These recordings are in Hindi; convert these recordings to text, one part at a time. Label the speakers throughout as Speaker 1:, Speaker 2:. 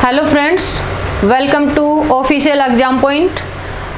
Speaker 1: Hello friends, welcome to official exam point.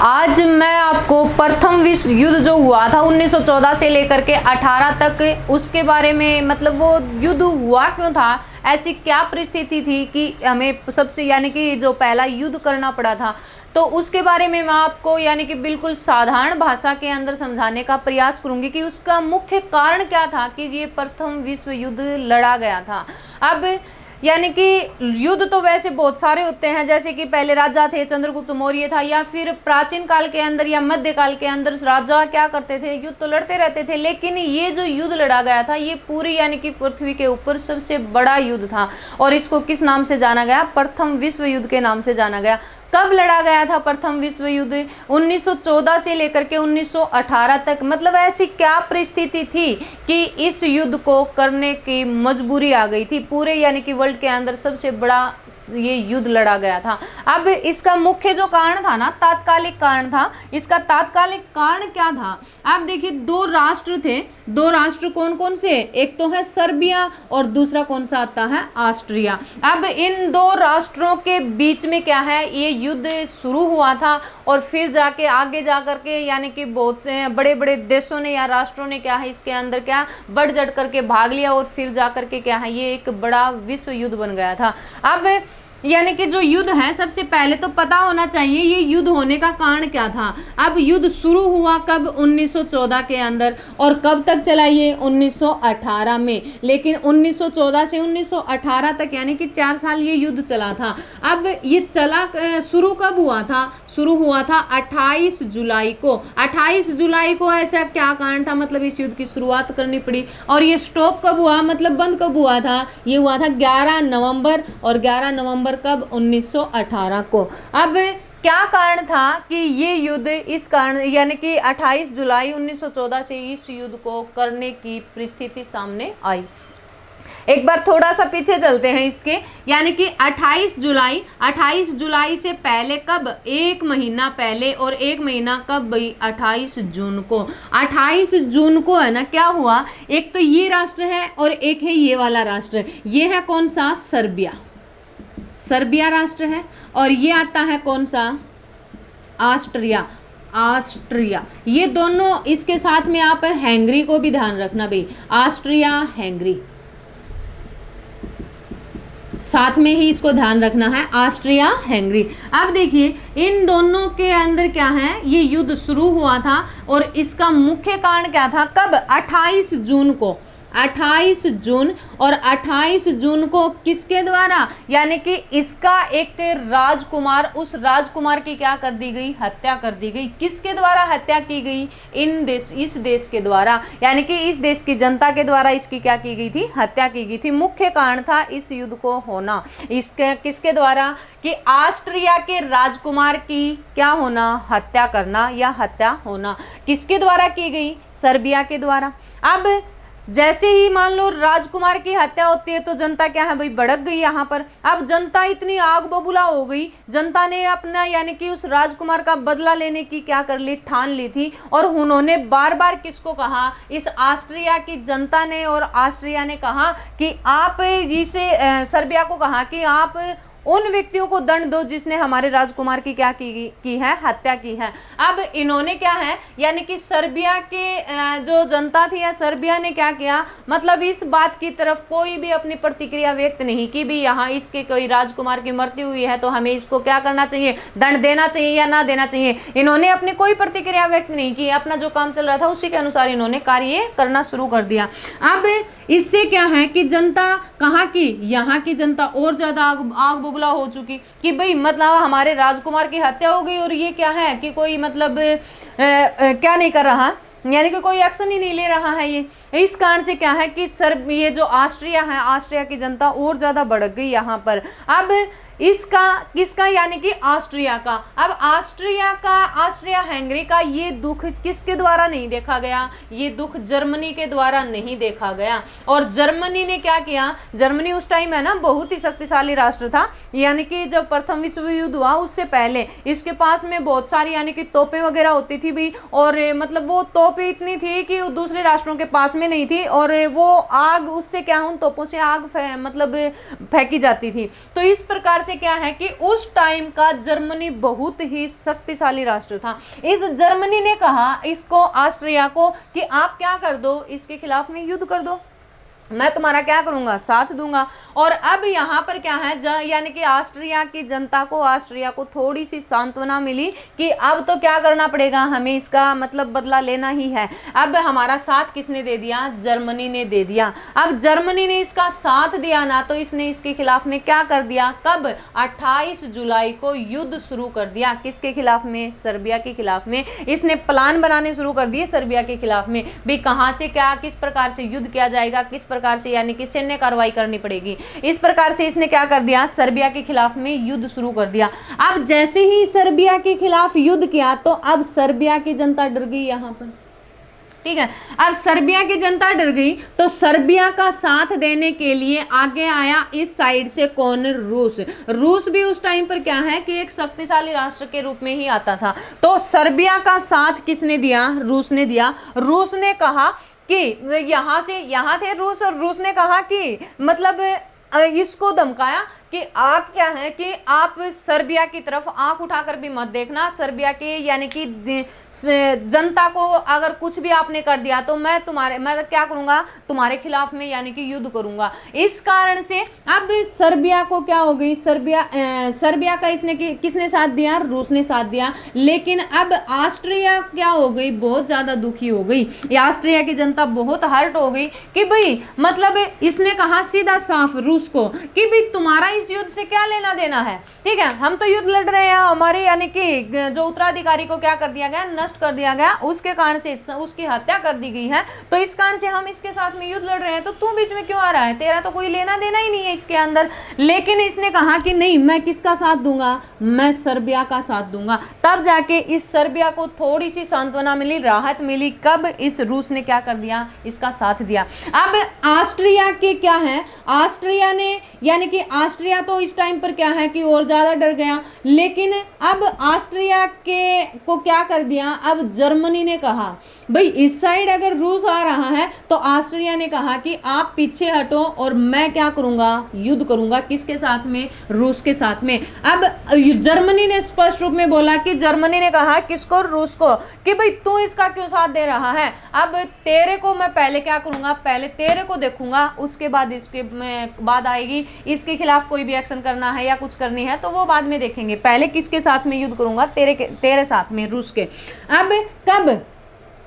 Speaker 1: आज मैं आपको प्रथम विश्व युद्ध जो हुआ था 1914 से लेकर के 18 तक, उसके बारे में मतलब वो युद्ध हुआ क्यों था, ऐसी क्या परिस्थिति थी कि हमें सबसे यानी कि जो पहला युद्ध करना पड़ा था, तो उसके बारे में मैं आपको यानी कि बिल्कुल साधारण भाषा के अंदर समझाने का प्रयास करूंगी कि उसका मुख्य कारण क्या था कि ये प्रथम विश्व युद्ध लड़ा गया था। अब यानी कि युद्ध तो वैसे बहुत सारे होते हैं, जैसे कि पहले राजा थे, चंद्रगुप्त मौर्य था, या फिर प्राचीन काल के अंदर या मध्य काल के अंदर राजा क्या करते थे, युद्ध तो लड़ते रहते थे। लेकिन ये जो युद्ध लड़ा गया था ये पूरी यानी कि पृथ्वी के ऊपर सबसे बड़ा युद्ध था और इसको किस नाम से जाना गया, प्रथम विश्व युद्ध के नाम से जाना गया। कब लड़ा गया था प्रथम विश्व युद्ध? 1914 से लेकर के 1918 तक। मतलब ऐसी क्या परिस्थिति थी कि इस युद्ध को करने की मजबूरी आ गई थी, पूरे यानी कि वर्ल्ड के अंदर सबसे बड़ा ये युद्ध लड़ा गया था। अब इसका मुख्य जो कारण था ना, तात्कालिक कारण था। इसका तात्कालिक कारण क्या था? आप देखिए, दो राष्ट्र थे। दो राष्ट्र कौन कौन से? एक तो है सर्बिया और दूसरा कौन सा आता है, ऑस्ट्रिया। अब इन दो राष्ट्रों के बीच में क्या है, ये युद्ध शुरू हुआ था और फिर जाके आगे जा करके यानी कि बहुत बड़े बड़े देशों ने या राष्ट्रों ने क्या है इसके अंदर क्या बढ़ चढ़ करके भाग लिया और फिर जा करके क्या है ये एक बड़ा विश्व युद्ध बन गया था। अब यानी कि जो युद्ध है, सबसे पहले तो पता होना चाहिए ये युद्ध होने का कारण क्या था। अब युद्ध शुरू हुआ कब? 1914 के अंदर। और कब तक चला ये? 1918 में। लेकिन 1914 से 1918 तक यानी कि 4 साल ये युद्ध चला था। अब ये चला शुरू कब हुआ था? शुरू हुआ था 28 जुलाई को। 28 जुलाई को ऐसा क्या कारण था, मतलब इस युद्ध की शुरुआत करनी पड़ी। और ये स्टॉप कब हुआ, मतलब बंद कब हुआ था? ये हुआ था 11 नवंबर। और 11 नवंबर कब? 1918 को। अब क्या कारण था कि ये युद्ध इस कारण यानी कि 28 जुलाई 1914 से इस युद्ध को करने की परिस्थिति सामने आई? एक बार थोड़ा सा पीछे चलते हैं इसके, यानी कि 28 जुलाई से पहले कब? एक महीना पहले। और एक महीना कब भाई? 28 जून को। 28 जून को है ना, क्या हुआ, एक तो ये राष्ट्र है और एक है ये वाला राष्ट्र। ये है कौन सा? सर्बिया राष्ट्र है। और ये आता है कौन सा? ऑस्ट्रिया। ये दोनों, इसके साथ में आप हंगरी को भी ध्यान रखना भाई, ऑस्ट्रिया हंगरी, साथ में ही इसको ध्यान रखना है, ऑस्ट्रिया हंगरी। अब देखिए, इन दोनों के अंदर क्या है, ये युद्ध शुरू हुआ था और इसका मुख्य कारण क्या था? कब? 28 जून को। 28 जून। और 28 जून को किसके द्वारा, यानी कि इसका एक राजकुमार, उस राजकुमार की क्या कर दी गई? हत्या कर दी गई। किसके द्वारा हत्या की गई? इस देश के द्वारा, यानी कि इस देश की जनता के द्वारा इसकी क्या की गई थी? हत्या की गई थी। मुख्य कारण था इस युद्ध को होना इसके किसके द्वारा? कि ऑस्ट्रिया के राजकुमार की क्या होना? हत्या करना या हत्या होना। किसके द्वारा की गई? सर्बिया के द्वारा। अब जैसे ही मान लो राजकुमार की हत्या होती है तो जनता क्या है भाई, भड़क गई यहाँ पर। अब जनता इतनी आग बबूला हो गई, जनता ने अपना यानी कि उस राजकुमार का बदला लेने की क्या कर ली? ठान ली थी। और उन्होंने बार बार किसको कहा? इस ऑस्ट्रिया की जनता ने और ऑस्ट्रिया ने कहा कि आप जिसे सर्बिया को कहा कि आप उन व्यक्तियों को दंड दो जिसने हमारे राजकुमार की क्या की है? हत्या की है। अब इन्होंने क्या है, यानी कि सर्बिया के जो जनता थी या सर्बिया ने क्या किया, मतलब इस बात की तरफ कोई भी अपनी प्रतिक्रिया व्यक्त नहीं की भी यहाँ इसके कोई राजकुमार की मृत्यु हुई है तो हमें इसको क्या करना चाहिए? दंड देना चाहिए या ना देना चाहिए। इन्होंने अपनी कोई प्रतिक्रिया व्यक्त नहीं की, अपना जो काम चल रहा था उसी के अनुसार इन्होंने कार्य करना शुरू कर दिया। अब इससे क्या है कि जनता कहाँ की, यहाँ की जनता और ज्यादा आग बबूला हो चुकी कि भाई मतलब हमारे राजकुमार की हत्या हो गई और ये क्या है कि कोई मतलब क्या नहीं कर रहा, यानी कि कोई एक्शन ही नहीं ले रहा है। ये इस कारण से क्या है कि ये जो ऑस्ट्रिया है, ऑस्ट्रिया की जनता और ज्यादा भड़क गई यहाँ पर। अब इसका किसका, यानी कि ऑस्ट्रिया का। अब ऑस्ट्रिया हंगरी का ये दुख किसके द्वारा नहीं देखा गया? ये दुख जर्मनी के द्वारा नहीं देखा गया। और जर्मनी ने क्या किया? जर्मनी उस टाइम है ना बहुत ही शक्तिशाली राष्ट्र था, यानी कि जब प्रथम विश्व युद्ध हुआ उससे पहले इसके पास में बहुत सारी यानी कि तोपें वगैरह होती थी भी, और मतलब वो तोपें इतनी थी कि दूसरे राष्ट्रों के पास में नहीं थी, और वो आग उससे क्या उन तोपों से आग मतलब फेंकी जाती थी। तो इस प्रकार से क्या है कि उस टाइम का जर्मनी बहुत ही शक्तिशाली राष्ट्र था। इस जर्मनी ने कहा इसको, ऑस्ट्रिया को, कि आप क्या कर दो, इसके खिलाफ में युद्ध कर दो, मैं तुम्हारा क्या करूंगा, साथ दूंगा। और अब यहाँ पर क्या है, यानी कि ऑस्ट्रिया की जनता को, ऑस्ट्रिया को थोड़ी सी सांत्वना मिली कि अब तो क्या करना पड़ेगा, हमें इसका मतलब बदला लेना ही है। अब हमारा साथ किसने दे दिया, जर्मनी ने दे दिया। अब जर्मनी ने इसका साथ दिया ना, तो इसने इसके खिलाफ में क्या कर दिया, कब, 28 जुलाई को युद्ध शुरू कर दिया। किसके खिलाफ में, सर्बिया के खिलाफ में। इसने प्लान बनाने शुरू कर दिए सर्बिया के खिलाफ में भी, कहां से क्या, किस प्रकार से युद्ध किया जाएगा, किस प्रकार से यानी कि सैन्य कार्रवाई करनी पड़ेगी। इस प्रकार से इसने क्या कर दिया, सर्बिया के खिलाफ में युद्ध शुरू कर दिया। अब जैसे ही सर्बिया के खिलाफ युद्ध किया तो अब सर्बिया की जनता डर गई यहां पर, ठीक है। अब सर्बिया की जनता डर गई तो सर्बिया का साथ देने के लिए आगे आया इस साइड से कौन, रूस। रूस भी उस टाइम पर क्या है कि एक शक्तिशाली राष्ट्र के रूप में ही आता था। तो सर्बिया का साथ किसने दिया, रूस ने दिया। रूस ने कहा कि यहां से, यहां थे रूस, और रूस ने कहा कि मतलब इसको धमकाया कि आप क्या है कि आप सर्बिया की तरफ आंख उठाकर भी मत देखना, सर्बिया के यानी कि जनता को अगर कुछ भी आपने कर दिया तो मैं क्या करूंगा, तुम्हारे खिलाफ में यानी कि युद्ध करूंगा। इस कारण से अब सर्बिया को क्या हो गई, सर्बिया का इसने किसने साथ दिया, रूस ने साथ दिया। लेकिन अब ऑस्ट्रिया क्या हो गई, बहुत ज्यादा दुखी हो गई। ऑस्ट्रिया की जनता बहुत हर्ट हो गई कि भाई मतलब इसने कहा सीधा साफ रूस को कि भाई तुम्हारा इस युद्ध से क्या लेना देना है, ठीक है, हम तो युद्ध लड़ रहे हैं, हमारे यानी कि जो उत्तराधिकारी को क्या कर दिया गया, नष्ट कर दिया गया, उसके कारण से उसकी हत्या कर दी गई है, तो इस कारण से हम इसके साथ में युद्ध लड़ रहे हैं, तो तू बीच में क्यों आ रहा है, तेरा तो कोई लेना देना ही नहीं है इसके अंदर। लेकिन इसने कहा कि नहीं, मैं किसका साथ दूंगा, मैं सर्बिया का साथ दूंगा। तब जाके इस सर्बिया को थोड़ी सी सांत्वना मिली, राहत मिली, कब, इस रूस ने क्या कर दिया, इसका साथ दिया। अब ऑस्ट्रिया के क्या है, ऑस्ट्रिया ने यानी कि ऑस्ट्रिया तो इस टाइम पर क्या है कि और ज्यादा डर गया। लेकिन अब ऑस्ट्रिया के को क्या कर दिया, अब जर्मनी ने कहा भाई इस साइड अगर रूस आ रहा है तो ऑस्ट्रिया ने कहा कि आप पीछे हटो और मैं क्या करूंगा, युद्ध करूंगा, किसके साथ में, रूस के साथ में। अब जर्मनी ने स्पष्ट रूप में बोला कि जर्मनी ने कहा किसको, रूस को, कि भाई तू इसका क्यों साथ दे रहा है, अब तेरे को मैं पहले क्या करूंगा, पहले तेरे को देखूंगा, उसके बाद इसके बाद आएगी इसके खिलाफ कोई भी एक्शन करना है या कुछ करनी है तो वो बाद में देखेंगे, पहले किसके साथ में युद्ध करूंगा, तेरे साथ में, रूस के। अब कब,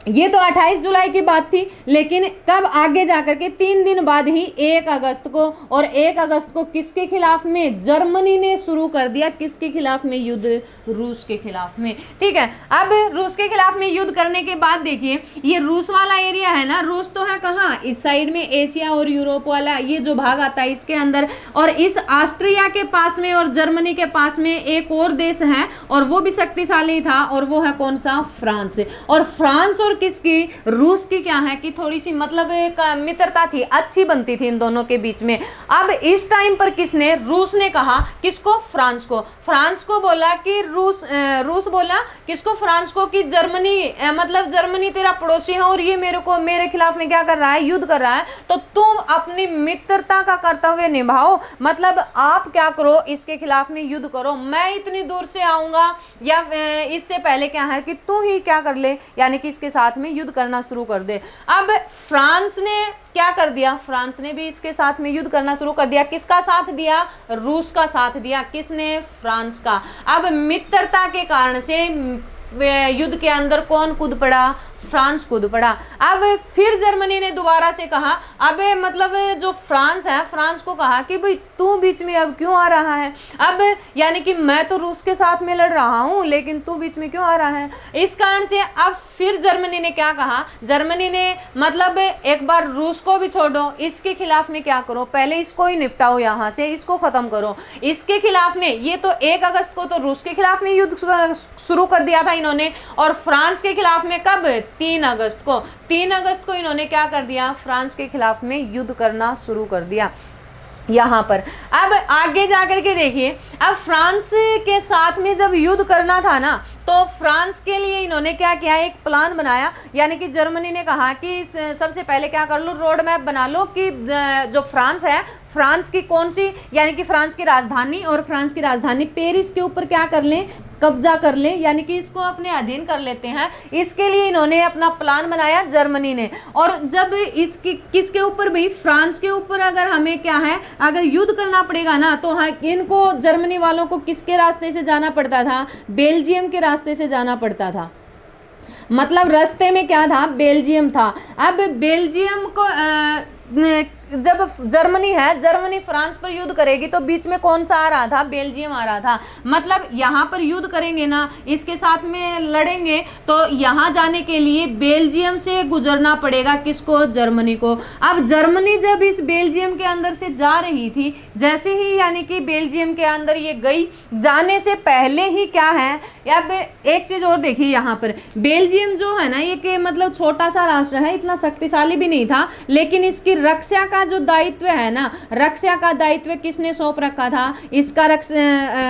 Speaker 1: ये तो 28 जुलाई की बात थी, लेकिन कब, आगे जाकर के 3 दिन बाद ही 1 अगस्त को, और 1 अगस्त को किसके खिलाफ में, जर्मनी ने शुरू कर दिया, किसके खिलाफ में, युद्ध, रूस के खिलाफ में, ठीक है। अब रूस के खिलाफ में युद्ध करने के बाद देखिए ये रूस वाला एरिया है ना, रूस तो है कहाँ, इस साइड में एशिया और यूरोप वाला ये जो भाग आता है इसके अंदर, और इस ऑस्ट्रिया के पास में और जर्मनी के पास में एक और देश है और वो भी शक्तिशाली था, और वो है कौन सा, फ्रांस। और फ्रांस और किसकी, रूस की क्या है कि थोड़ी सी मतलब एक मित्रता थी, अच्छी बनती थी इन दोनों के बीच में। अब इस टाइम पर किसने, रूस ने कहा किसको, फ्रांस को, फ्रांस को बोला कि रूस बोला किसको, फ्रांस को, कि जर्मनी मतलब जर्मनी तेरा पड़ोसी है और ये मेरे खिलाफ में क्या कर रहा है, युद्ध कर रहा है, तो तुम अपनी मित्रता का कर्तव्य निभाओ, मतलब आप क्या करो, इसके खिलाफ में युद्ध करो, मैं इतनी दूर से आऊंगा, या इससे पहले क्या है कि तू ही क्या कर ले, यानी कि इसके साथ में युद्ध करना शुरू कर दे। अब फ्रांस ने क्या कर दिया, फ्रांस ने भी इसके साथ में युद्ध करना शुरू कर दिया, किसका साथ दिया, रूस का साथ दिया, किसने, फ्रांस का। अब मित्रता के कारण से युद्ध के अंदर कौन कूद पड़ा, फ्रांस कूद पड़ा। अब फिर जर्मनी ने दोबारा से कहा, अब मतलब जो फ्रांस है, फ्रांस को कहा कि भाई तू बीच में अब क्यों आ रहा है, अब यानी कि मैं तो रूस के साथ में लड़ रहा हूं लेकिन तू बीच में क्यों आ रहा है। इस कारण से अब फिर जर्मनी ने क्या कहा, जर्मनी ने मतलब एक बार रूस को भी छोड़ो, इसके खिलाफ में क्या करो, पहले इसको ही निपटाओ, यहाँ से इसको खत्म करो, इसके खिलाफ में। ये तो 1 अगस्त को तो रूस के खिलाफ में युद्ध शुरू कर दिया था इन्होंने, और फ्रांस के खिलाफ में कब, 3 अगस्त को। 3 अगस्त को इन्होंने क्या कर दिया, फ्रांस के खिलाफ में युद्ध करना शुरू कर दिया यहाँ पर। अब आगे जाकर के देखिए, अब फ्रांस के साथ में जब युद्ध करना था ना, तो फ्रांस के लिए इन्होंने क्या किया, एक प्लान बनाया, यानी कि जर्मनी ने कहा कि सबसे पहले क्या कर लो, रोड मैप बना लो कि जो फ्रांस है, फ्रांस की कौन सी, यानी कि फ्रांस की राजधानी, और फ्रांस की राजधानी पेरिस के ऊपर क्या कर लें, कब्जा कर लें, यानी कि इसको अपने अधीन कर लेते हैं। इसके लिए इन्होंने अपना प्लान बनाया जर्मनी ने। और जब इसकी किसके ऊपर भी, फ्रांस के ऊपर अगर हमें क्या है, अगर युद्ध करना पड़ेगा ना, तो हाँ इनको जर्मनी वालों को किसके रास्ते से जाना पड़ता था, बेल्जियम के रास्ते से जाना पड़ता था। मतलब रास्ते में क्या था, बेल्जियम था। अब बेल्जियम को जब जर्मनी फ्रांस पर युद्ध करेगी तो बीच में कौन सा आ रहा था, बेल्जियम आ रहा था। मतलब यहाँ पर युद्ध करेंगे ना, इसके साथ में लड़ेंगे, तो यहाँ जाने के लिए बेल्जियम से गुजरना पड़ेगा, किसको, जर्मनी को। अब जर्मनी जब इस बेल्जियम के अंदर से जा रही थी, जैसे ही यानी कि बेल्जियम के अंदर ये गई, जाने से पहले ही क्या है, अब एक चीज और देखिए यहाँ पर, बेल्जियम जो है ना, ये मतलब छोटा सा राष्ट्र है, इतना शक्तिशाली भी नहीं था, लेकिन इसकी रक्षा का जो दायित्व है ना, रक्षा का दायित्व किसने सौंप रखा था, इसका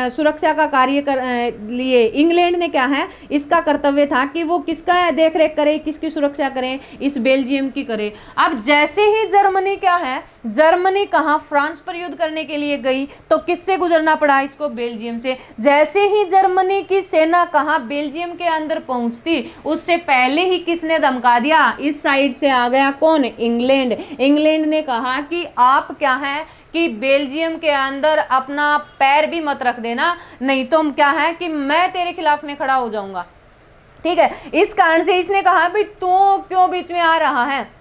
Speaker 1: सुरक्षा का कार्य कर लिए इंग्लैंड ने क्या है, इसका कर्तव्य था कि वो किसका देखरेख करे, किसकी सुरक्षा करे, इस बेल्जियम की करे। अब जैसे ही जर्मनी क्या है, जर्मनी कहाँ, फ्रांस पर युद्ध करने के लिए गई, तो किससे गुजरना पड़ा इसको, बेल्जियम से। जैसे ही जर्मनी की सेना कहाँ, बेल्जियम के अंदर पहुंचती, उससे पहले ही किसने धमका दिया, इस साइड से आ गया कौन, इंग्लैंड। इंग्लैंड ने कहा कि आप क्या है कि बेल्जियम के अंदर अपना पैर भी मत रख देना, नहीं तो क्या है कि मैं तेरे खिलाफ में खड़ा हो जाऊंगा। ठीक है, इस कारण से इसने कहा भाई तू क्यों बीच में आ रहा है,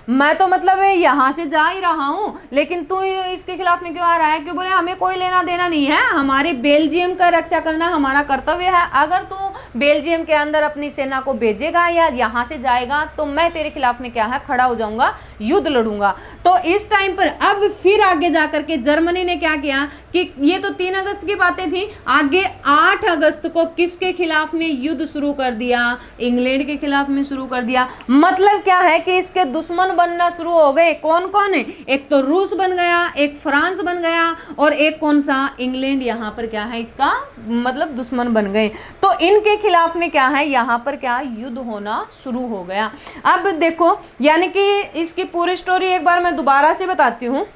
Speaker 1: मैं तो मतलब यहाँ से जा ही रहा हूँ, लेकिन तू इसके खिलाफ में क्यों आ रहा है। क्यों, बोले हमें कोई लेना देना नहीं है, हमारे बेल्जियम का रक्षा करना हमारा कर्तव्य है। अगर तू बेल्जियम के अंदर अपनी सेना को भेजेगा या यहाँ से जाएगा तो मैं तेरे खिलाफ में क्या है, खड़ा हो जाऊंगा, युद्ध लड़ूंगा। तो इस टाइम पर अब फिर आगे जाकर के जर्मनी ने क्या किया कि ये तो 3 अगस्त की बातें थी, आगे 8 अगस्त को किसके खिलाफ में युद्ध शुरू कर दिया, इंग्लैंड के खिलाफ में शुरू कर दिया। मतलब क्या है कि इसके दुश्मन बनना शुरू हो गए। कौन कौन है, एक तो रूस बन गया, एक फ्रांस बन गया, और एक कौन सा, इंग्लैंड यहाँ पर क्या है, इसका मतलब दुश्मन बन गए। तो इनके खिलाफ में क्या है, यहाँ पर क्या युद्ध होना शुरू हो गया। अब देखो, यानी कि इसकी पूरी स्टोरी एक बार मैं दोबारा से बताती हूँ।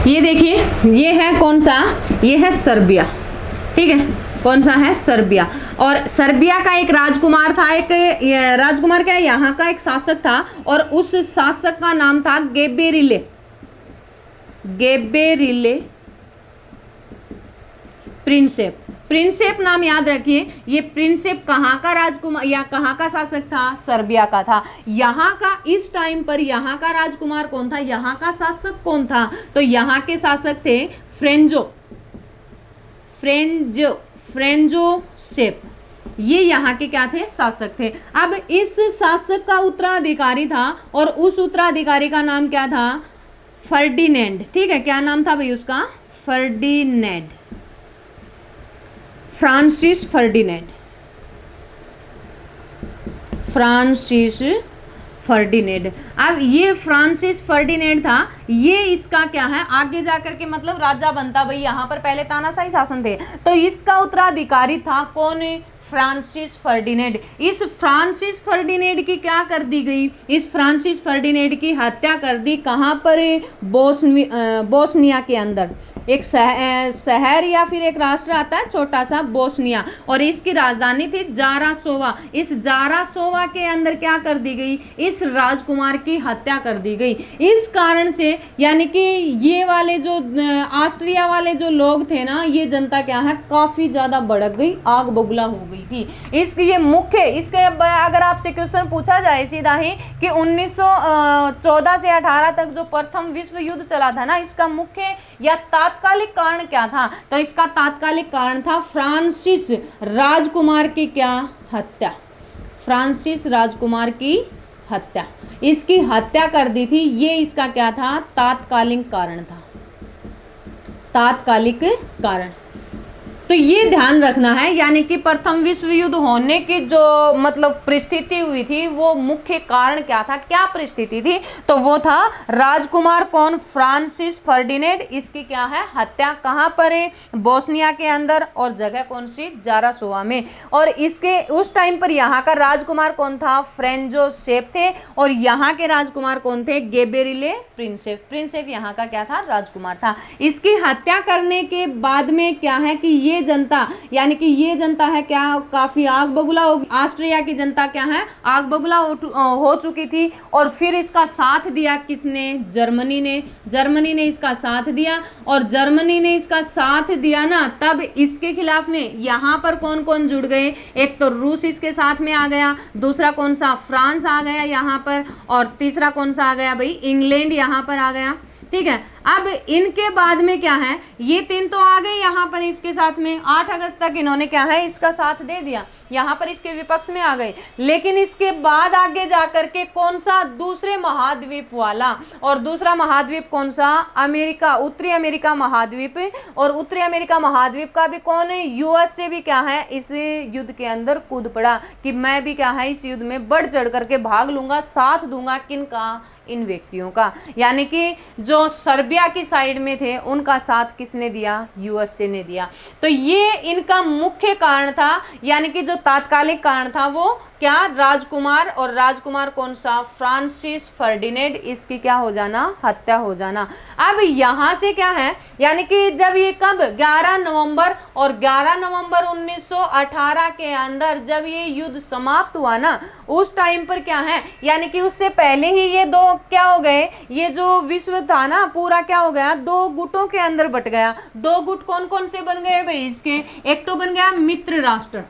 Speaker 1: ये देखिए, ये है कौन सा, ये है सर्बिया। ठीक है, कौन सा है, सर्बिया। और सर्बिया का एक राजकुमार था, एक राजकुमार क्या, यहाँ का एक शासक था, और उस शासक का नाम था गेबेरिले प्रिंसेप। प्रिंसेप नाम याद रखिए। ये प्रिंसेप कहाँ का राजकुमार या कहाँ का शासक था, सर्बिया का था। यहाँ का इस टाइम पर यहाँ का राजकुमार कौन था, यहाँ का शासक कौन था, तो यहाँ के शासक थे फ्रेंजोसेप। ये यहाँ के क्या थे, शासक थे। अब इस शासक का उत्तराधिकारी था, और उस उत्तराधिकारी का नाम क्या था, फर्डिनेंड। ठीक है, क्या नाम था भाई उसका, फर्डिनेंड, फ्रांसिस फर्डिनेंड। अब ये फ्रांसिस फर्डिनेंड था, ये इसका क्या है, आगे जाकर के मतलब राजा बनता। भाई यहाँ पर पहले तानाशाही शासन थे, तो इसका उत्तराधिकारी था कौन, फ्रांसिस फर्डिनेंड। इस फ्रांसिस फर्डिनेंड की क्या कर दी गई, इस फ्रांसिस फर्डिनेंड की हत्या कर दी। कहाँ पर, बोस्निया के अंदर एक शहर या फिर एक राष्ट्र आता है छोटा सा, बोस्निया, और इसकी राजधानी थी जारासोवा। इस जारासोवा के अंदर क्या कर दी गई, इस राजकुमार की हत्या कर दी गई। इस कारण से यानी कि ये वाले जो ऑस्ट्रिया वाले जो लोग थे ना, ये जनता क्या है, काफी ज्यादा भड़क गई, आग बबूला हो गई थी। इसके ये मुख्य, इसके अगर आपसे क्वेश्चन पूछा जाए सीधा ही कि 1914 से 18 तक जो प्रथम विश्व युद्ध चला था ना, इसका मुख्य या तात्कालिक कारण क्या था, तो इसका तात्कालिक कारण था फ्रांसिस राजकुमार की क्या, हत्या। फ्रांसिस राजकुमार की हत्या, इसकी हत्या कर दी थी। ये इसका क्या था, तात्कालिक कारण था, तात्कालिक कारण। तो ये ध्यान रखना है, यानी कि प्रथम विश्व युद्ध होने की जो मतलब परिस्थिति हुई थी वो मुख्य कारण क्या था, क्या परिस्थिति थी, तो वो था राजकुमार कौन, फ्रांसिस फर्डिनेंड, इसकी क्या है हत्या कहाँ पर है, बोस्निया के अंदर, और जगह कौन सी, जारासोवा में। और इसके उस टाइम पर यहाँ का राजकुमार कौन था, फ्रेंच जोसेफ थे, और यहाँ के राजकुमार कौन थे, गेब्रिएले प्रिंसेप। प्रिंसेप यहाँ का क्या था, राजकुमार था। इसकी हत्या करने के बाद में क्या है कि ये जनता, यानी कि ये जनता है क्या, काफी आग बबूला हो, ऑस्ट्रिया की जनता क्या है आग बबूला हो चुकी थी। और फिर इसका साथ दिया किसने, जर्मनी ने। जर्मनी ने इसका साथ दिया, और जर्मनी ने इसका साथ दिया ना, तब इसके खिलाफ में यहाँ पर कौन कौन जुड़ गए, एक तो रूस इसके साथ में आ गया, दूसरा कौन सा, फ्रांस आ गया यहाँ पर, और तीसरा कौन सा आ गया भाई, इंग्लैंड यहाँ पर आ गया। ठीक है, अब इनके बाद में क्या है, ये तीन तो आ गए यहाँ पर इसके साथ में, 8 अगस्त तक इन्होंने क्या है इसका साथ दे दिया, यहाँ पर इसके विपक्ष में आ गए। लेकिन इसके बाद आगे जाकर के कौन सा, दूसरे महाद्वीप वाला, और दूसरा महाद्वीप कौन सा, अमेरिका, उत्तरी अमेरिका महाद्वीप, और उत्तरी अमेरिका महाद्वीप का भी कौन है, यूएस से भी क्या है इस युद्ध के अंदर कूद पड़ा कि मैं भी क्या है इस युद्ध में बढ़ चढ़ करके भाग लूंगा, साथ दूंगा, किनका, इन व्यक्तियों का। यानी कि जो सर्बिया की साइड में थे उनका साथ किसने दिया, यूएसए ने दिया। तो ये इनका मुख्य कारण था, यानी कि जो तात्कालिक कारण था वो क्या, राजकुमार, और राजकुमार कौन सा, फ्रांसिस फर्डिनेंड, इसकी क्या हो जाना, हत्या हो जाना। अब यहाँ से क्या है, यानी कि जब ये कब, 11 नवंबर, और 11 नवंबर 1918 के अंदर जब ये युद्ध समाप्त हुआ ना, उस टाइम पर क्या है, यानी कि उससे पहले ही ये दो क्या हो गए, ये जो विश्व था ना पूरा क्या हो गया, 2 गुटों के अंदर बट गया। 2 गुट कौन कौन से बन गए भाई इसके, एक तो बन गया मित्र राष्ट्र,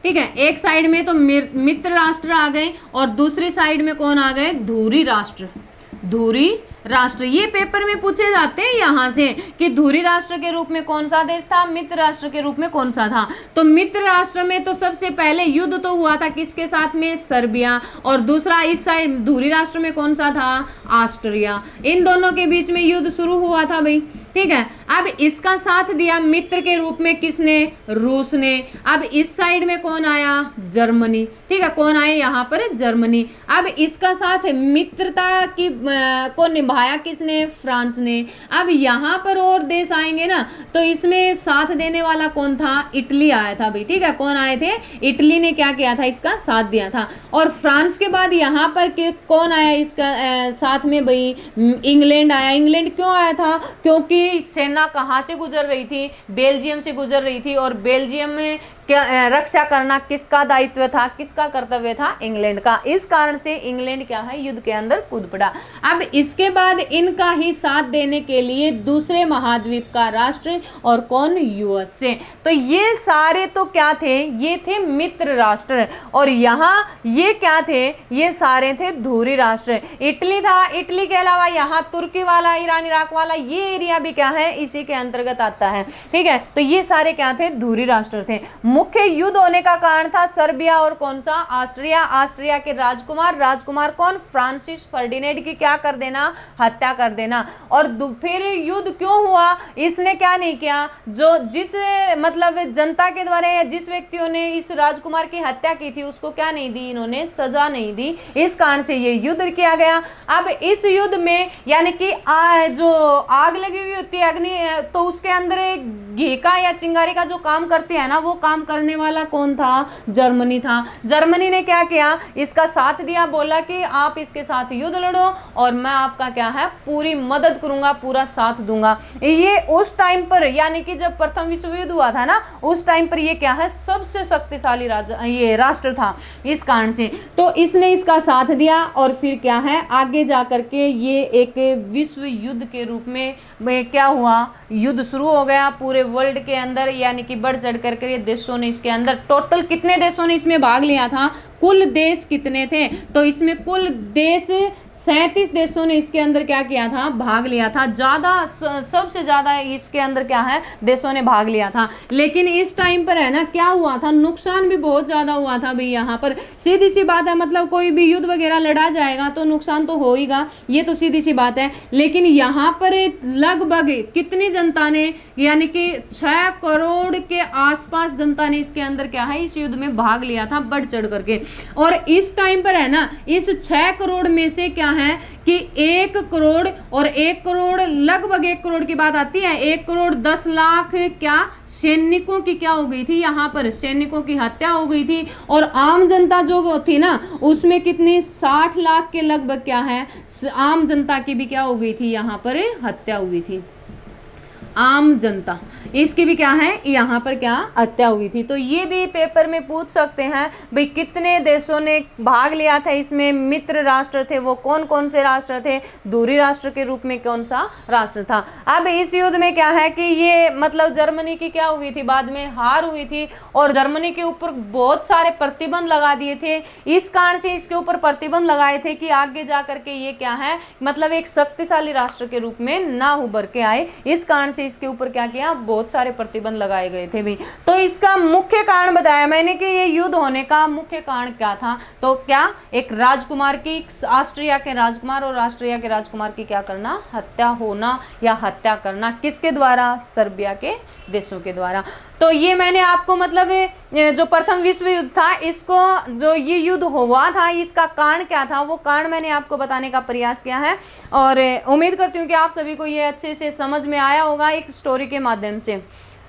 Speaker 1: ठीक है, एक साइड में तो मित्र राष्ट्र आ गए, और दूसरी साइड में कौन आ गए, धुरी राष्ट्र। धुरी राष्ट्र, ये पेपर में पूछे जाते हैं यहाँ से कि धुरी राष्ट्र के रूप में कौन सा देश था, मित्र राष्ट्र के रूप में कौन सा था। तो मित्र राष्ट्र में तो सबसे पहले युद्ध तो हुआ था किसके साथ में, सर्बिया, और दूसरा इस साइड धुरी राष्ट्र में कौन सा था, ऑस्ट्रिया। इन दोनों के बीच में युद्ध शुरू हुआ था भाई। ठीक है, अब इसका साथ दिया मित्र के रूप में किसने, रूस ने। अब इस साइड में कौन आया, जर्मनी। ठीक है, कौन आए यहाँ पर, जर्मनी। अब इसका साथ मित्रता की को निभाया किसने, फ्रांस ने। अब यहाँ पर और देश आएंगे ना, तो इसमें साथ देने वाला कौन था, इटली आया था भाई। ठीक है, कौन आए थे, इटली ने क्या किया था, इसका साथ दिया था। और फ्रांस के बाद यहाँ पर कौन आया इसका साथ में भाई, इंग्लैंड आया। इंग्लैंड क्यों आया था, क्योंकि सेना कहाँ से गुजर रही थी, बेल्जियम से गुजर रही थी, और बेल्जियम में क्या रक्षा करना किसका दायित्व था, किसका कर्तव्य था, इंग्लैंड का। इस कारण से इंग्लैंड क्या है, युद्ध के अंदर कूद पड़ा। अब इसके बाद इनका ही साथ देने के लिए दूसरे महाद्वीप का राष्ट्र, और कौन, यूएसए। तो ये सारे तो क्या थे, ये थे मित्र राष्ट्र, और यहाँ ये क्या थे, ये सारे थे धुरी राष्ट्र। इटली था, इटली के अलावा यहाँ तुर्की वाला, ईरान इराक वाला, ये एरिया भी क्या है, इसी के अंतर्गत आता है। ठीक है, तो ये सारे क्या थे, धुरी राष्ट्र थे। मुख्य युद्ध होने का कारण था सर्बिया और कौन सा, ऑस्ट्रिया। ऑस्ट्रिया के राजकुमार कौन, फ्रांसिस फर्डिनेंड की क्या कर देना, हत्या कर देना। और फिर युद्ध क्यों हुआ, इसने क्या नहीं किया, जो जिस मतलब जनता के द्वारा या जिस व्यक्तियों ने इस राजकुमार की हत्या की थी उसको क्या नहीं दी, इन्होंने सजा नहीं दी। इस कारण से ये युद्ध किया गया। अब इस युद्ध में यानी कि जो आग लगी हुई होती है अग्नि, तो उसके अंदर घी का या चिंगारी का जो काम करते हैं ना, वो काम करने वाला कौन था, जर्मनी था। जर्मनी ने क्या किया, इसका साथ दिया, बोला कि आप इसके साथ युद्ध लड़ो और मैं आपका क्या है पूरी मदद करूंगा, पूरा साथ दूंगा। ये उस टाइम पर यानी कि जब प्रथम विश्व युद्ध हुआ था ना, उस टाइम पर ये क्या है सबसे शक्तिशाली ये राष्ट्र था। इस कारण से तो इसने इसका साथ दिया और फिर क्या है आगे जा करके ये एक विश्व युद्ध के रूप में क्या हुआ, युद्ध शुरू हो गया पूरे वर्ल्ड के अंदर। यानी कि बढ़ चढ़ करके देशों ने इसके अंदर, टोटल कितने देशों ने इसमें भाग लिया था, कुल देश कितने थे, तो इसमें कुल देश 37 देशों ने इसके अंदर क्या किया था, भाग लिया था। सबसे ज्यादा इसके अंदर क्या है, देशों ने भाग लिया था। लेकिन इस टाइम पर है ना क्या हुआ था, नुकसान भी बहुत ज्यादा हुआ था भाई। यहाँ पर सीधी सी बात है, मतलब कोई भी युद्ध वगैरह लड़ा जाएगा तो नुकसान तो होगा, ये तो सीधी सी बात है। लेकिन यहाँ पर लगभग कितनी जनता ने, यानी कि 6 करोड़ के आसपास जनता ने इसके अंदर क्या है, इस युद्ध में भाग लिया था बढ़ चढ़ करके। और इस टाइम पर है ना, इस 6 करोड़ में से क्या है कि 1 करोड़ और 1 करोड़, लगभग 1 करोड़ की बात आती है, 1 करोड़ 10 लाख क्या सैनिकों की क्या हो गई थी, यहाँ पर सैनिकों की हत्या हो गई थी। और आम जनता जो थी ना, उसमें कितनी 60 लाख के लगभग क्या है, आम जनता की भी क्या हो गई थी, यहाँ पर हत्या हुई थी। आम जनता इसकी भी क्या है, यहाँ पर क्या हत्या हुई थी। तो ये भी पेपर में पूछ सकते हैं भाई, कितने देशों ने भाग लिया था इसमें, मित्र राष्ट्र थे वो कौन कौन से राष्ट्र थे, दूरी राष्ट्र के रूप में कौन सा राष्ट्र था। अब इस युद्ध में क्या है कि ये मतलब जर्मनी की क्या हुई थी, बाद में हार हुई थी और जर्मनी के ऊपर बहुत सारे प्रतिबंध लगा दिए थे। इस कारण से इसके ऊपर प्रतिबंध लगाए थे कि आगे जा करके ये क्या है, मतलब एक शक्तिशाली राष्ट्र के रूप में ना उभर के आए। इस कारण से इसके ऊपर क्या किया, बहुत सारे प्रतिबंध लगाए गए थे भी। तो इसका मुख्य कारण बताया मैंने कि ये युद्ध होने का मुख्य कारण क्या था, तो क्या एक राजकुमार की, ऑस्ट्रिया के राजकुमार और ऑस्ट्रिया के राजकुमार की क्या करना, हत्या होना या हत्या करना, किसके द्वारा, सर्बिया के देशों के द्वारा। तो ये मैंने आपको मतलब जो प्रथम विश्व युद्ध था, इसको जो ये युद्ध हुआ था इसका कारण क्या था, वो कारण मैंने आपको बताने का प्रयास किया है। और उम्मीद करती हूँ कि आप सभी को ये अच्छे से समझ में आया होगा एक स्टोरी के माध्यम से।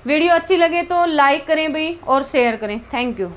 Speaker 1: वीडियो अच्छी लगे तो लाइक करें भाई और शेयर करें। Thank you.